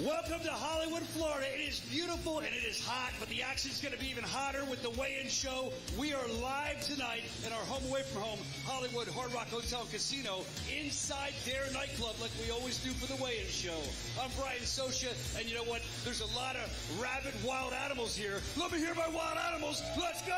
Welcome to Hollywood, Florida. It is beautiful and it is hot, but the action's going to be even hotter with the weigh-in show. We are live tonight in our home away from home, Hollywood Hard Rock Hotel and Casino, inside their nightclub like we always do for the weigh-in show. I'm Brian Sosha, and you know what? There's a lot of rabid wild animals here. Let me hear my wild animals. Let's go!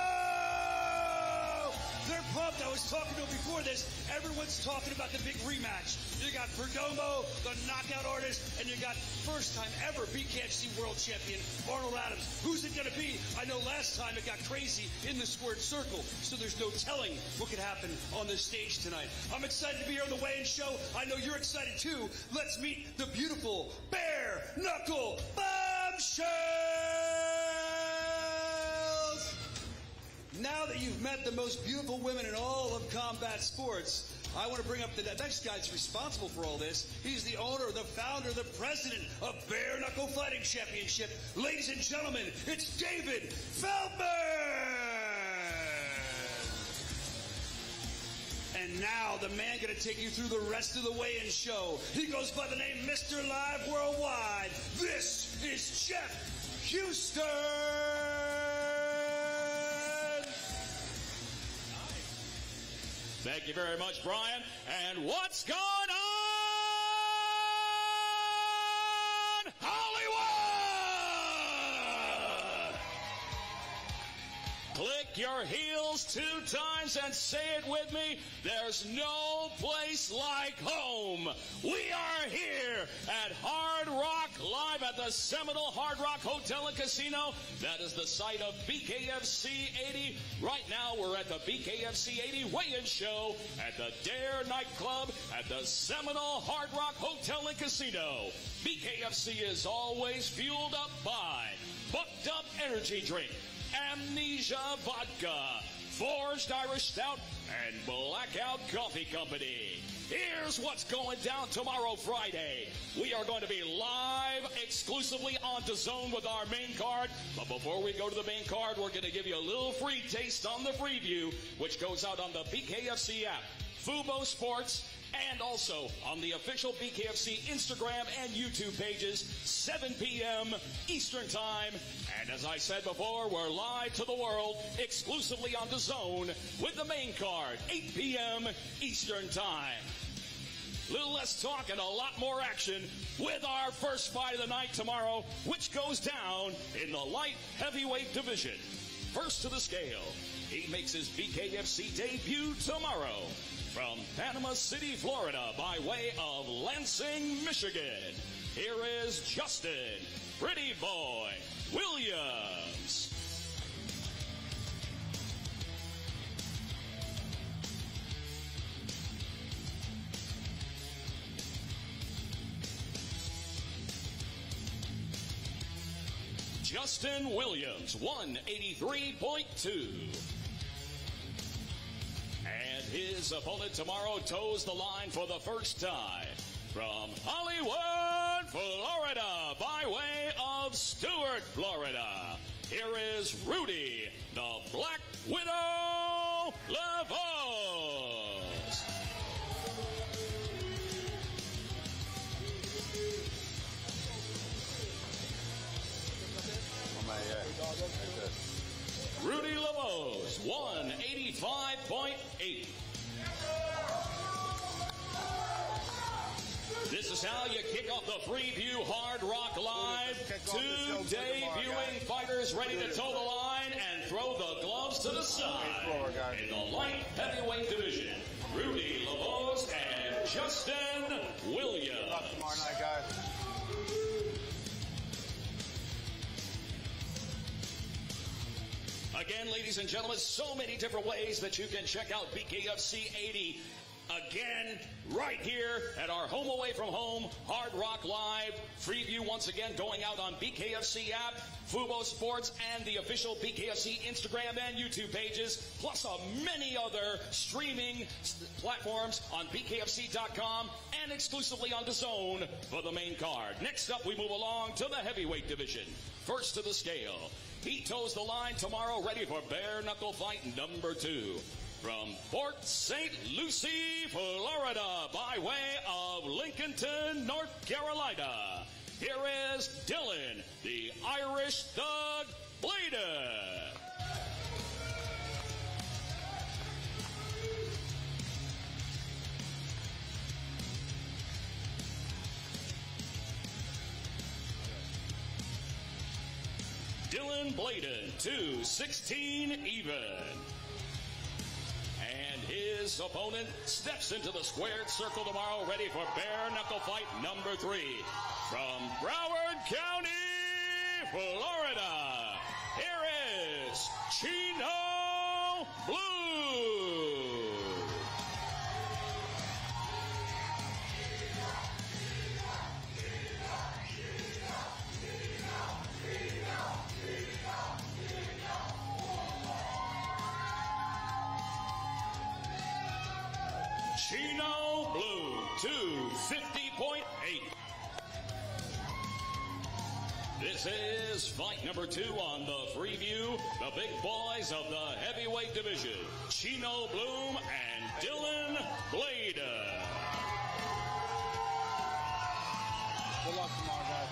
They're pumped. I was talking to them before this. Everyone's talking about the big rematch. You got Perdomo, the knockout artist, and you got first-time ever BKFC world champion Arnold Adams. Who's it going to be? I know last time it got crazy in the squared circle, so there's no telling what could happen on this stage tonight. I'm excited to be here on the weigh-in show. I know you're excited too. Let's meet the beautiful bare knuckle bombshells. Now that you've met the most beautiful women in all of combat sports, I want to bring up the next guy that's responsible for all this. He's the owner, the founder, the president of Bare Knuckle Fighting Championship. Ladies and gentlemen, it's David Feldman! And now the man going to take you through the rest of the weigh-in show. He goes by the name Mr. Live Worldwide. This is Jeff Houston! Thank you very much, Brian. And what's going on, Hollywood? Click your heels 2 times and say it with me. There's no place like home. We are here at Hard Rock, live at the Seminole Hard Rock Hotel and Casino. That is the site of BKFC 80. Right now, we're at the BKFC 80 weigh-in show at the Dare nightclub at the Seminole Hard Rock Hotel and Casino. BKFC is always fueled up by Bucked Up Energy Drink, Amnesia Vodka, Forged Irish Stout, and Blackout Coffee Company. Here's what's going down tomorrow, Friday. We are going to be live exclusively on DAZN with our main card. But before we go to the main card, we're going to give you a little free taste on the preview, which goes out on the BKFC app, Fubo Sports, and also on the official BKFC Instagram and YouTube pages, 7 p.m. Eastern Time. And as I said before, we're live to the world exclusively on DAZN with the main card, 8 p.m. Eastern Time. A little less talk and a lot more action with our first fight of the night tomorrow, which goes down in the light heavyweight division. First to the scale, he makes his BKFC debut tomorrow from Panama City, Florida, by way of Lansing, Michigan. Here is Justin Pretty Boy Williams. Justin Williams, 183.2. And his opponent tomorrow toes the line for the first time from Hollywood, Florida, by way of Stuart, Florida. Here is Rudy, the Black Widow Lavos. Rudy Lavos, 185.8. This is how you kick off the Freeview Hard Rock Live. 2 debuting fighters ready to toe the line and throw the gloves to the side. In the light heavyweight division, Rudy Lavos and Justin Williams. Tomorrow night, guys. Again, ladies and gentlemen, so many different ways that you can check out BKFC 80. Again, right here at our home away from home, Hard Rock Live. Freeview once again going out on BKFC app, Fubo Sports, and the official BKFC Instagram and YouTube pages, plus many other streaming platforms on BKFC.com and exclusively on DAZN for the main card. Next up, we move along to the heavyweight division. First to the scale. He toes the line tomorrow, ready for bare knuckle fight number 2. From Port St. Lucie, Florida, by way of Lincolnton, North Carolina. here is Dylan, the Irish Thug Bleeder. Dylan Bladen, 2-16 even. And his opponent steps into the squared circle tomorrow, ready for bare knuckle fight number 3. From Broward County, Florida, here is Chino Blue. Chino Blue, 250.8. This is fight number 2 on the Freeview. The big boys of the heavyweight division, Chino Bloom and Dylan Blader. Good luck tomorrow, guys.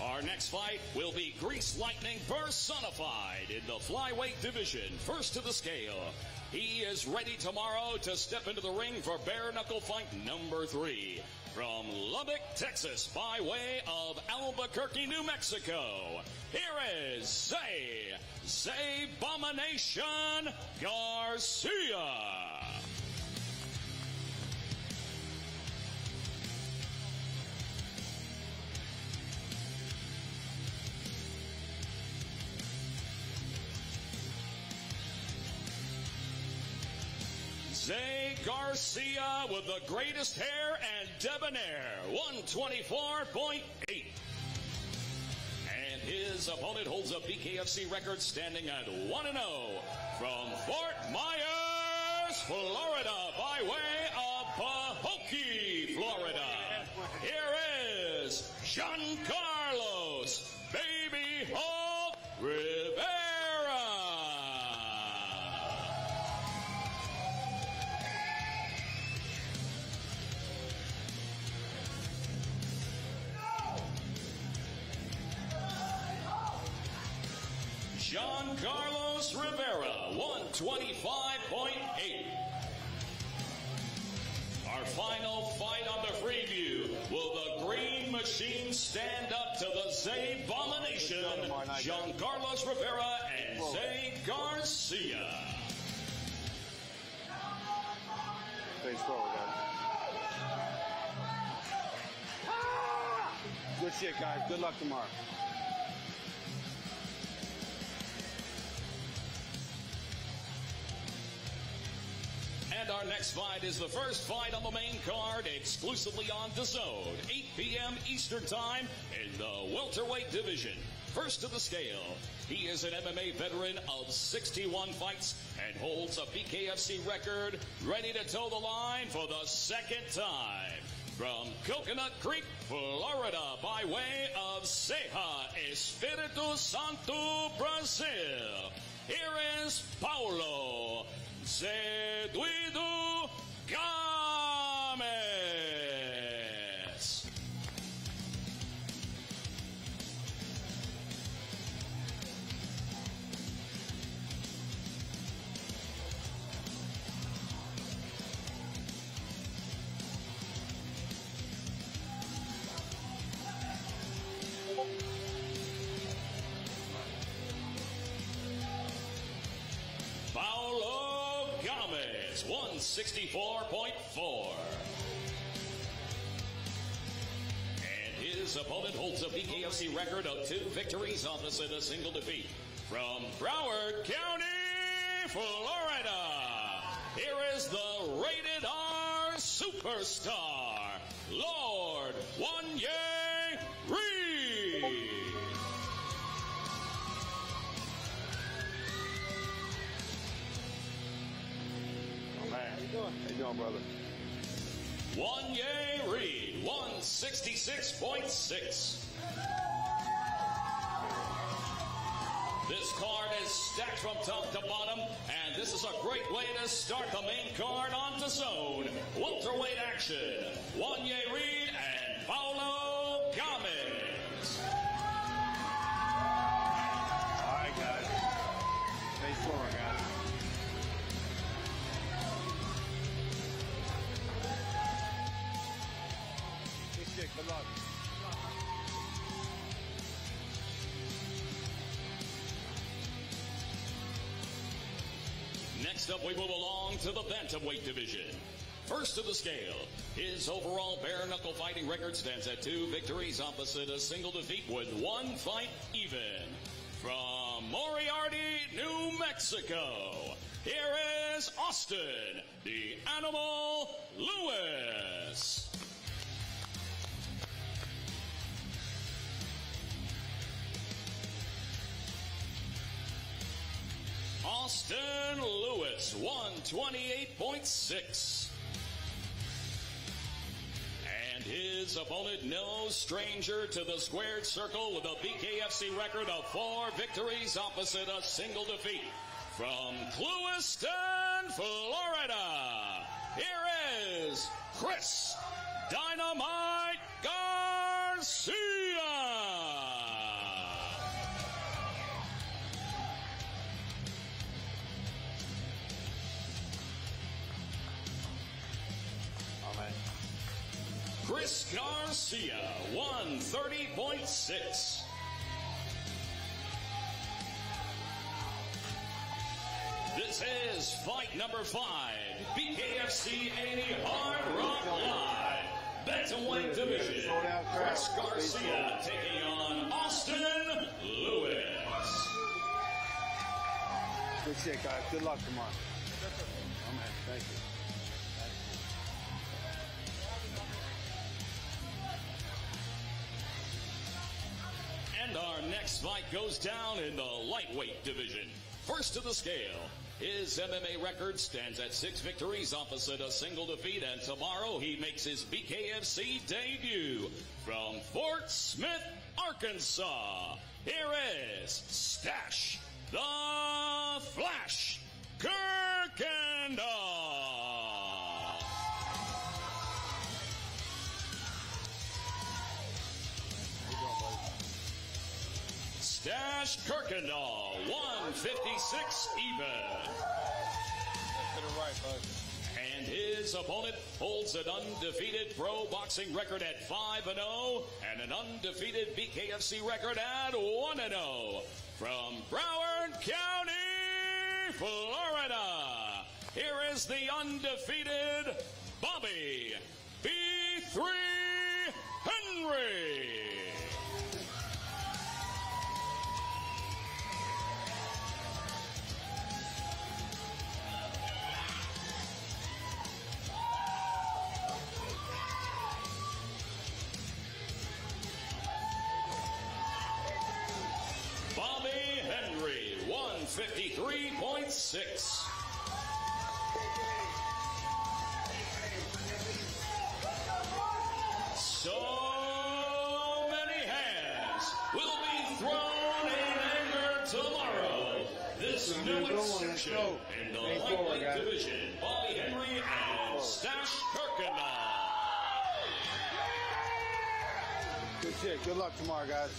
Our next fight will be Grease Lightning personified in the flyweight division. First to the scale, he is ready tomorrow to step into the ring for bare knuckle fight number 3. From Lubbock, Texas, by way of Albuquerque, New Mexico, here is Zay Bomination Garcia. Zay Garcia with the greatest hair and debonair, 124.8. And his opponent holds a BKFC record standing at 1-0 from Fort Myers, Florida, by way of Pahokee, Florida. Here is Giancarlos Baby Hulk Rivera. Giancarlos Rivera, 125.8. Our final fight on the Freeview. Will the Green Machine stand up to the Zay Abomination? Giancarlos Rivera and Zay Garcia. Face forward, guys. Good shit, guys. Good luck tomorrow. And our next fight is the first fight on the main card, exclusively on DAZN, 8 p.m. Eastern Time in the welterweight division. First to the scale, he is an MMA veteran of 61 fights and holds a BKFC record, ready to toe the line for the second time. From Coconut Creek, Florida, by way of Ceja, Espiritu Santo, Brazil, here is Paulo Zeduido Gomes. Paulo Gomes, 164.4. And his opponent holds a BKFC record of 2 victories, opposite a single defeat. From Broward County, Florida, here is the Rated R Superstar, Lord Wanye Reed. How you doing, brother? Wanye Reed, 166.6. This card is stacked from top to bottom, and this is a great way to start the main card on the zone. Welterweight action. Wanye Reed and Paulo Gomez. All right, guys. Stay forward, guys. Good luck. Next up, we move along to the bantamweight division. First to the scale, his overall bare-knuckle fighting record stands at 2 victories opposite a single defeat with 1 fight even. From Moriarty, New Mexico, here is Austin, the Animal Lewis. Austin Lewis, 128.6. And his opponent, no stranger to the squared circle with a BKFC record of 4 victories opposite a single defeat. From Clewiston, Florida, here is Chris Dynamite Garcia. Chris Garcia, 130.6. This is fight number 5, BKFC Hard Rock Live, Bantamweight Division. Chris Garcia taking on Austin Lewis. Good shit, guys. Good luck tomorrow. Oh, man. Thank you. And our next fight goes down in the lightweight division. First to the scale, his MMA record stands at 6 victories opposite a single defeat, and tomorrow he makes his BKFC debut from Fort Smith, Arkansas. Here is Stash the Flash Kirkendall. Stash Kirkendall, 156 even. To the right, bud. And his opponent holds an undefeated pro boxing record at 5-0 and an undefeated BKFC record at 1-0. From Broward County, Florida, here is the undefeated Bobby B3 Henry. Bobby Henry, 153.6. So many hands will be thrown in anger tomorrow. This new exception in the lightweight division, Bobby Henry and Stash Kirkendall. Good shit. Good luck tomorrow, guys.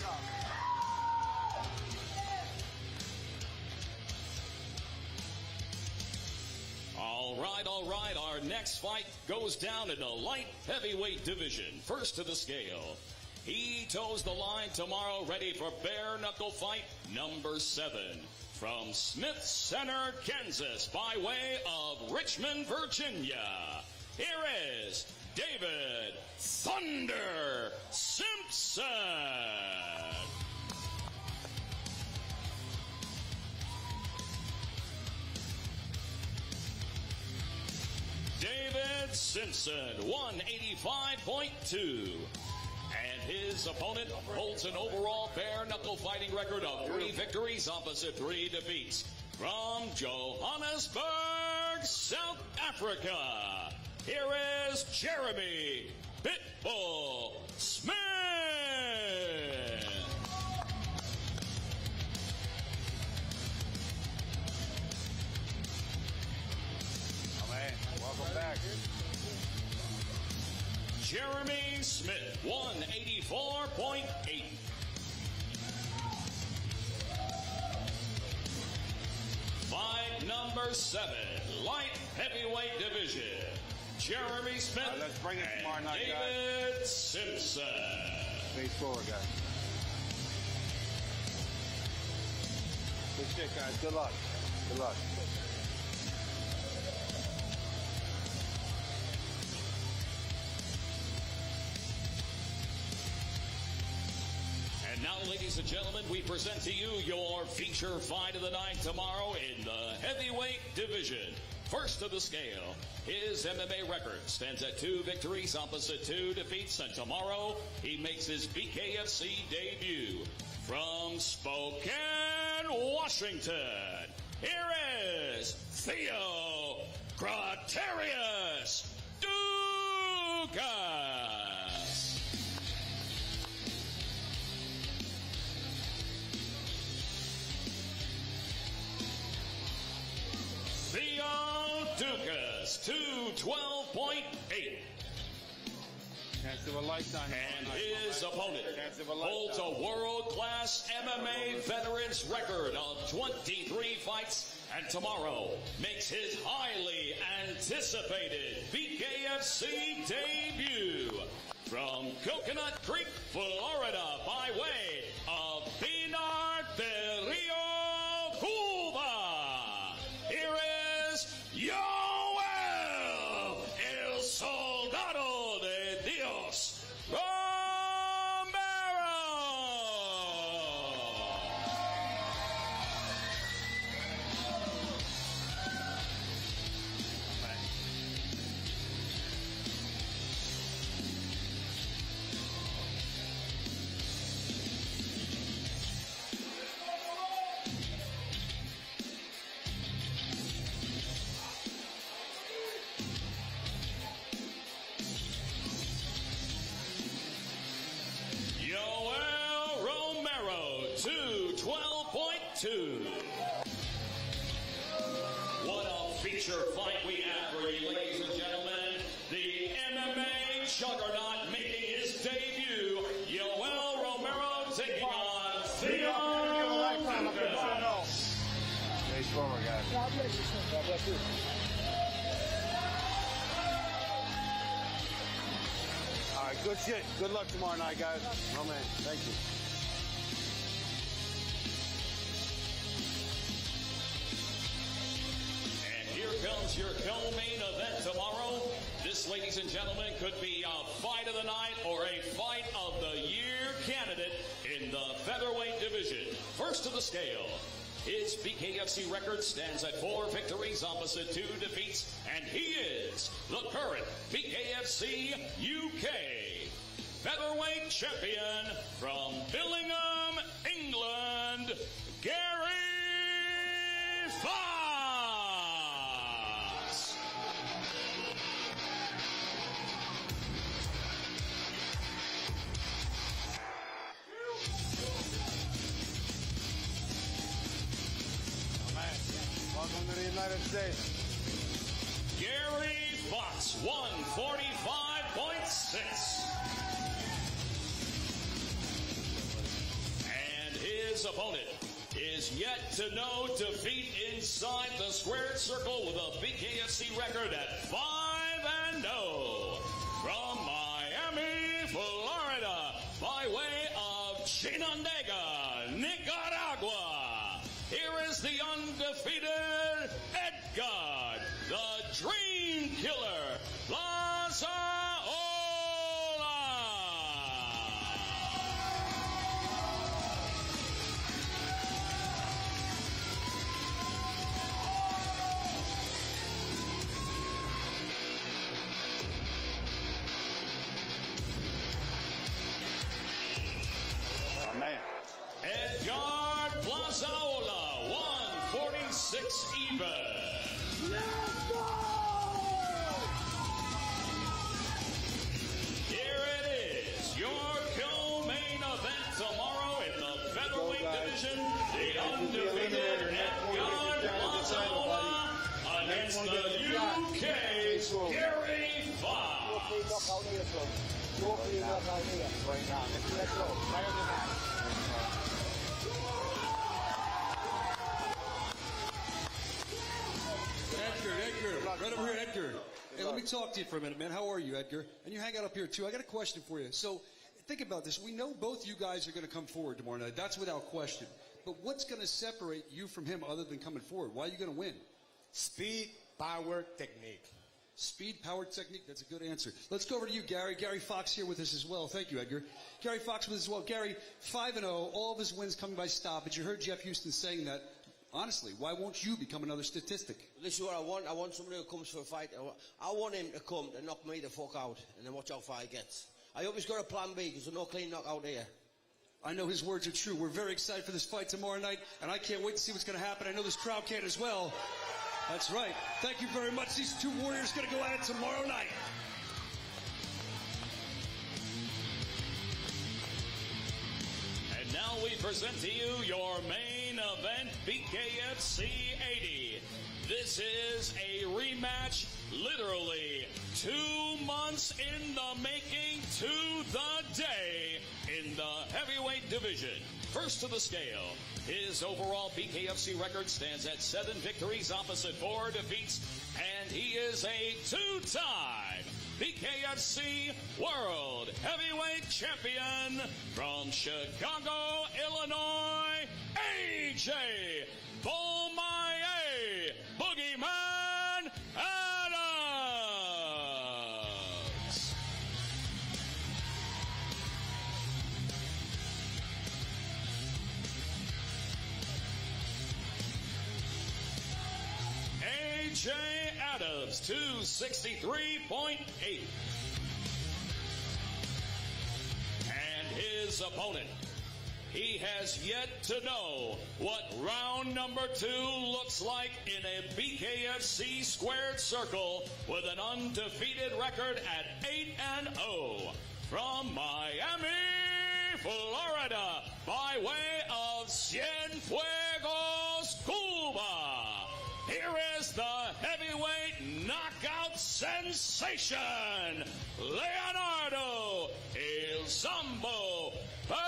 All right. Our next fight goes down in the light heavyweight division. First to the scale. He toes the line tomorrow, ready for bare knuckle fight number 7. From Smith Center, Kansas, by way of Richmond, Virginia. Here is David Thunder Simpson. David Simpson, 185.2. And his opponent holds an overall bare-knuckle fighting record of 3 victories opposite 3 defeats. From Johannesburg, South Africa, here is Jeremy Pitbull Smith. Jeremy Smith, 184.8. Fight number 7, light heavyweight division. Jeremy Smith let's bring it tomorrow night, David guys. Simpson. Face forward, guys. Good shit, guys. Good luck. Good luck. And now, ladies and gentlemen, we present to you your feature fight of the night tomorrow in the heavyweight division. First of the scale, his MMA record stands at 2 victories opposite 2 defeats, and tomorrow he makes his BKFC debut. From Spokane, Washington, here is Theo Gratarius Dukas. Theo Dukas, 212.8. Chance of a lifetime. And his opponent holds a world-class MMA veterans record of 23 fights, and tomorrow makes his highly anticipated BKFC debut. From Coconut Creek, Florida, by way of Pinar del Rio, Cuba, here is Yoel El Soldado de Dios Romero. Yoel Romero, 212.2. What a feature fight we have for you, ladies and gentlemen. The MMA juggernaut making his debut. Yoel Romero taking on Theo Dukas. Face forward, guys. God bless you, sir. God bless you. All right, good shit. Good luck tomorrow night, guys. Oh, man. Thank you. And here comes your co-main event tomorrow. This, ladies and gentlemen, could be a fight of the night or a fight of the year candidate in the featherweight division. First to the scale. His BKFC record stands at 4 victories opposite 2 defeats, and he is the current BKFC UK featherweight champion from Billingham, England, Gary Fox. Welcome to the United States. Gary Fox, 145.6. And his opponent is yet to know defeat inside the squared circle with a BKFC record at 5-0. From Miami, Florida, by way of Chinandega, Nicaragua, here is the undefeated Edgar, the Dream Killer, Lazaola. Oh, man. Edgar Plazaola, 146 even. Here it is, your co-main event tomorrow in the featherweight division. The undefeated Edgar Plazaola against the UK's Gary Fox. Edgar, right over here, Edgar. Hey, let me talk to you for a minute, man. How are you, Edgar? And you hang out up here, too. I got a question for you. So, think about this. We know both you guys are going to come forward tomorrow night. That's without question. But what's going to separate you from him other than coming forward? Why are you going to win? Speed, power, technique. Speed, power, technique. That's a good answer. Let's go over to you, Gary. Gary Fox here with us as well. Thank you, Edgar. Gary Fox with us as well. Gary, 5-0, all of his wins coming by stoppage. You heard Jeff Houston saying that. Honestly, why won't you become another statistic? This is what I want. I want somebody who comes for a fight. I want him to come and knock me the fuck out and then watch how far he gets. I hope he's got a plan B because there's no clean knockout here. I know his words are true. We're very excited for this fight tomorrow night, and I can't wait to see what's going to happen. I know this crowd can as well. That's right. Thank you very much. These two warriors going to go at it tomorrow night. And now we present to you your main event, BKFC 80. This is a rematch, literally 2 months in the making to the day in the heavyweight division. First to the scale, his overall BKFC record stands at 7 victories opposite 4 defeats, and he is a 2-time BKFC World Heavyweight Champion from Chicago, Illinois, AJ Bomaye, Boogeyman Adams. AJ Adams, 263.8. And his opponent, he has yet to know what round number 2 looks like in a BKFC squared circle with an undefeated record at 8-0 from Miami, Florida, by way of Cienfuegos, Cuba. Here is the heavyweight knockout sensation, Leonardo El Zambo Perdomo.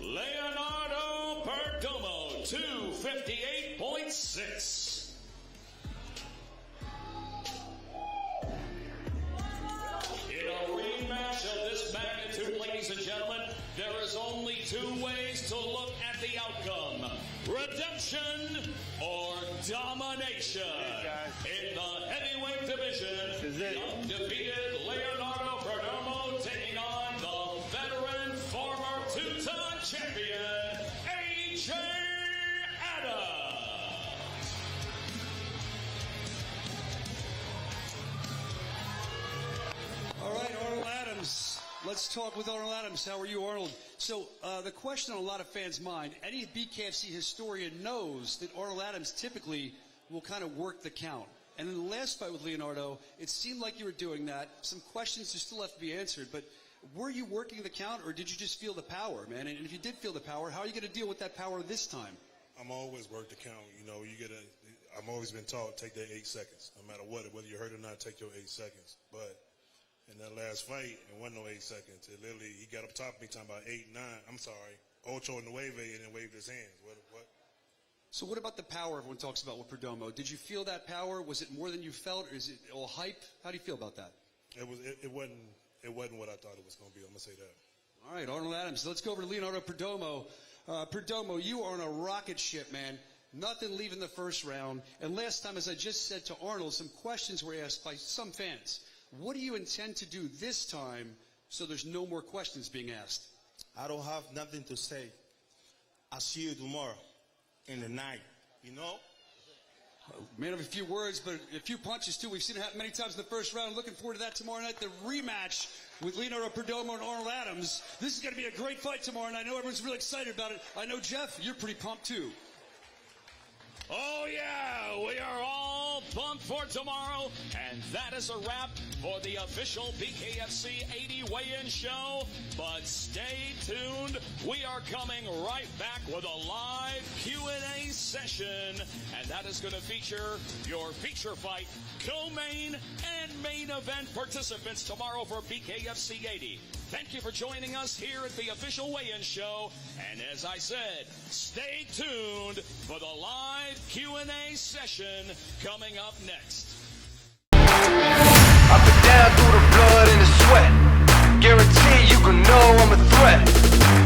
Leonardo Perdomo, 258.6. In a rematch of this magnitude, ladies and gentlemen, there is only 2 ways to look at the outcome: redemption or domination. In the heavyweight division, the undefeated Leonardo Perdomo taking on the veteran former 2-time champion, AJ Adams. All right, Arnold Adams. Let's talk with Arnold Adams. How are you, Arnold? So the question on a lot of fans' mind, any BKFC historian knows that Arnold Adams typically will kind of work the count. And in the last fight with Leonardo, it seemed like you were doing that. Some questions still have to be answered, but were you working the count, or did you just feel the power, man? And if you did feel the power, how are you going to deal with that power this time? I'm always work the count. You know, I've always been taught, take that 8 seconds. No matter what, whether you're hurt or not, take your 8 seconds. But in that last fight, it wasn't no 8 seconds. It literally, he got up top of me talking about 8, 9. I'm sorry. Ocho Nueve, and then waved his hands. What? So what about the power everyone talks about with Perdomo? Did you feel that power? Was it more than you felt, or is it all hype? How do you feel about that? It wasn't what I thought it was going to be. I'm going to say that. All right, Arnold Adams. Let's go over to Leonardo Perdomo. Perdomo, you are on a rocket ship, man. Nothing leaving the first round. And last time, as I just said to Arnold, some questions were asked by some fans. What do you intend to do this time so there's no more questions being asked? I don't have nothing to say. I'll see you tomorrow in the night, you know? Man of a few words, but a few punches, too. We've seen it happen many times in the first round. Looking forward to that tomorrow night, the rematch with Leonardo Perdomo and Arnold Adams. This is going to be a great fight tomorrow, and I know everyone's really excited about it. I know, Jeff, you're pretty pumped, too. Oh, yeah, we are all all bumped for tomorrow, and that is a wrap for the official BKFC 80 weigh-in show. But stay tuned. We are coming right back with a live Q&A session, and that is going to feature your feature fight, co-main, and main event participants tomorrow for BKFC 80. Thank you for joining us here at the official weigh-in show. And as I said, stay tuned for the live Q&A session coming up next. Up and down through the blood and the sweat. Guarantee you can know I'm a threat.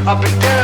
Up and down.